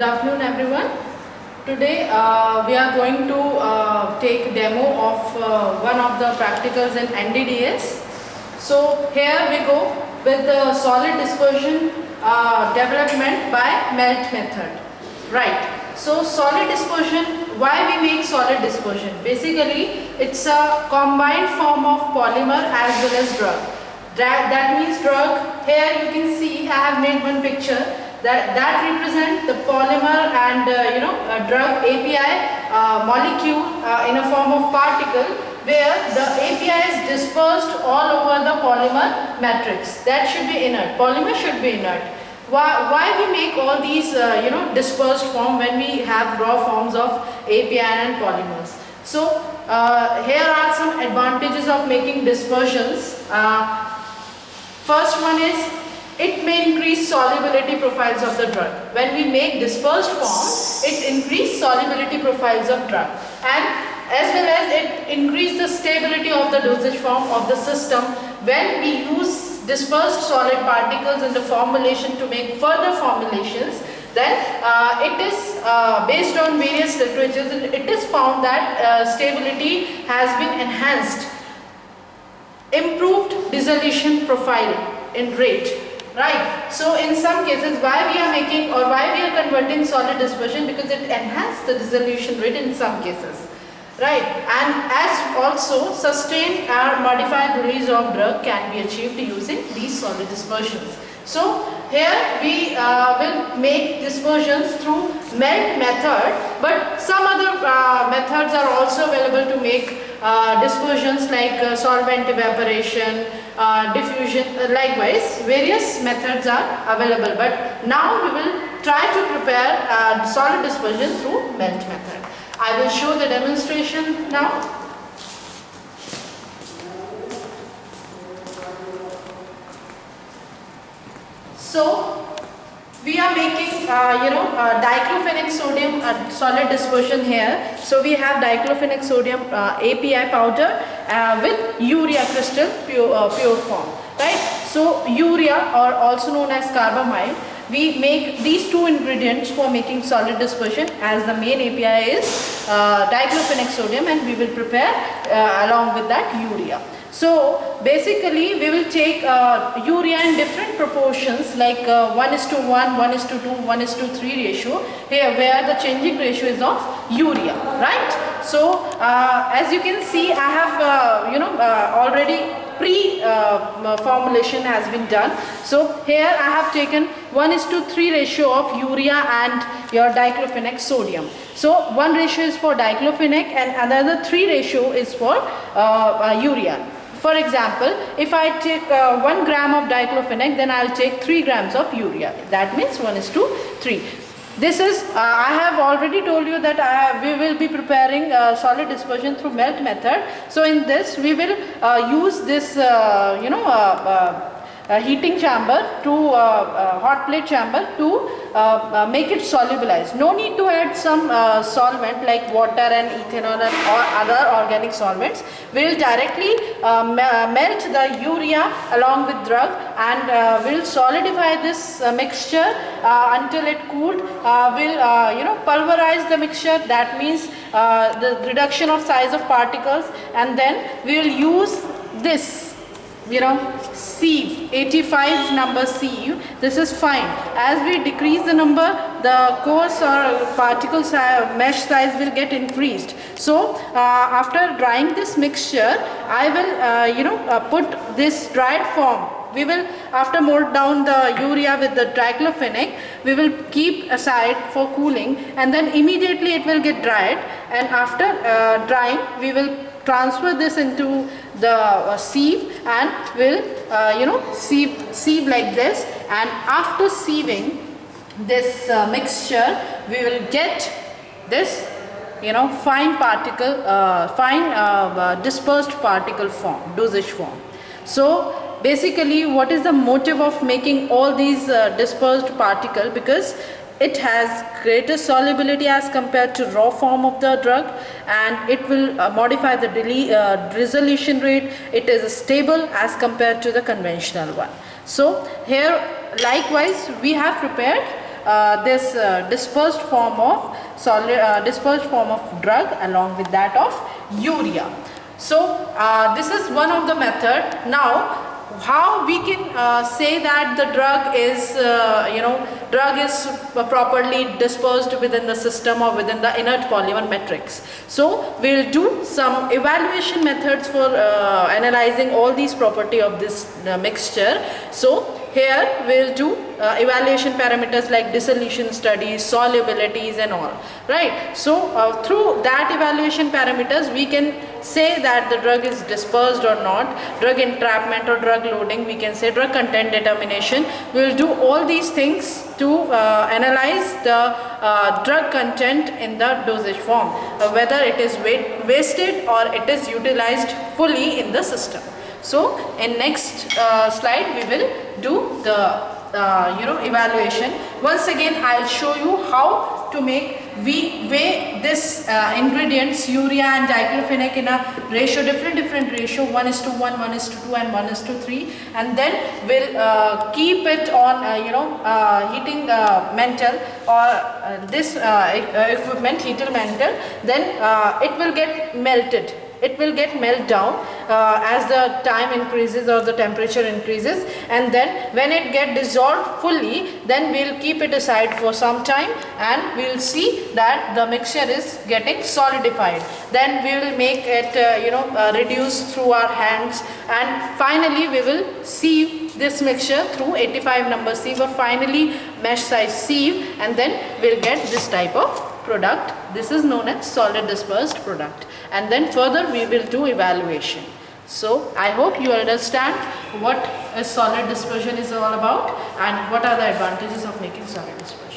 Good afternoon everyone. Today we are going to take demo of one of the practicals in NDDS. So here we go with the solid dispersion development by melt method. Right. So solid dispersion, why we make solid dispersion? Basically it's a combined form of polymer as well as drug. That means drug, here you can see I have made one picture that represent the polymer and drug API molecule in a form of particle, where the API is dispersed all over the polymer matrix. That should be inert. Polymer should be inert. Why we make all these dispersed form when we have raw forms of API and polymers? So here are some advantages of making dispersions. First one is it may increase solubility profiles of the drug. When we make dispersed form, it increases solubility profiles of drug, and as well as it increases the stability of the dosage form of the system when we use dispersed solid particles in the formulation to make further formulations. Then it is based on various literatures, it is found that stability has been enhanced, improved dissolution profile in rate. Right. So in some cases, why we are making or why we are converting solid dispersion, because it enhances the dissolution rate in some cases. Right. And as also sustained or modified release of drug can be achieved using these solid dispersions. So here we will make dispersions through melt method, but some other methods are also available to make dispersions like solvent evaporation, diffusion. Likewise various methods are available, but now we will try to prepare solid dispersion through melt method. I will show the demonstration now. So we are making diclofenac sodium solid dispersion here. So we have diclofenac sodium API powder with urea crystal pure form, right? So urea, or also known as carbamide, we make these two ingredients for making solid dispersion, as the main API is diclofenac sodium, and we will prepare along with that urea. So basically we will take urea in different proportions, like 1:1, 1:2, 1:3 ratio here, where the changing ratio is of urea, right? So as you can see, I have already formulation has been done. So here I have taken 1:3 ratio of urea and your diclofenac sodium. So one ratio is for diclofenac and another 3 ratio is for urea. For example, if I take 1 gram of diclofenac, then I will take 3 grams of urea. That means 1:3. This is, I have already told you that we will be preparing solid dispersion through melt method. So in this we will use this heating chamber to hot plate chamber to make it solubilized. No need to add some solvent like water and ethanol and or other organic solvents. We will directly melt the urea along with drug, and will solidify this mixture until it cooled. Will pulverize the mixture. That means the reduction of size of particles, and then we will use this sieve, 85 number sieve. This is fine. As we decrease the number, the coarse or particle size, mesh size will get increased. So after drying this mixture, I will put this dried form. We will, after mold down the urea with the diclofenac, we will keep aside for cooling, and then immediately it will get dried, and after drying we will transfer this into the sieve, and will sieve like this. And after sieving this mixture, we will get this fine particle, dispersed particle form, dosage form. So basically, what is the motive of making all these dispersed particle? Because it has greater solubility as compared to raw form of the drug, and it will modify the dissolution rate. It is stable as compared to the conventional one. So here likewise we have prepared this dispersed form of drug along with that of urea. So this is one of the method. Now how we can say that the drug is properly dispersed within the system or within the inert polymer matrix. So we'll do some evaluation methods for analyzing all these property of this mixture. So here we'll do evaluation parameters like dissolution studies, solubilities and all, right? So through that evaluation parameters we can say that the drug is dispersed or not, drug entrapment or drug loading, we can say drug content determination. We will do all these things to analyze the drug content in the dosage form, whether it is wasted or it is utilized fully in the system. So in next slide we will do the evaluation. Once again I'll show you how to weigh this ingredients urea and diclofenac in a ratio, different ratio, 1:1, 1:2 and 1:3, and then we'll keep it on heating mantle or this equipment, heater mantle. Then it will get melted. It will get melt down as the time increases or the temperature increases, and then when it get dissolved fully, then we'll keep it aside for some time and we'll see that the mixture is getting solidified. Then we will make it reduce through our hands, and finally we will sieve this mixture through 85 number sieve or finally mesh size sieve, and then we'll get this type of product. This is known as solid dispersed product, and then further we will do evaluation. So I hope you understand what a solid dispersion is all about and what are the advantages of making solid dispersion.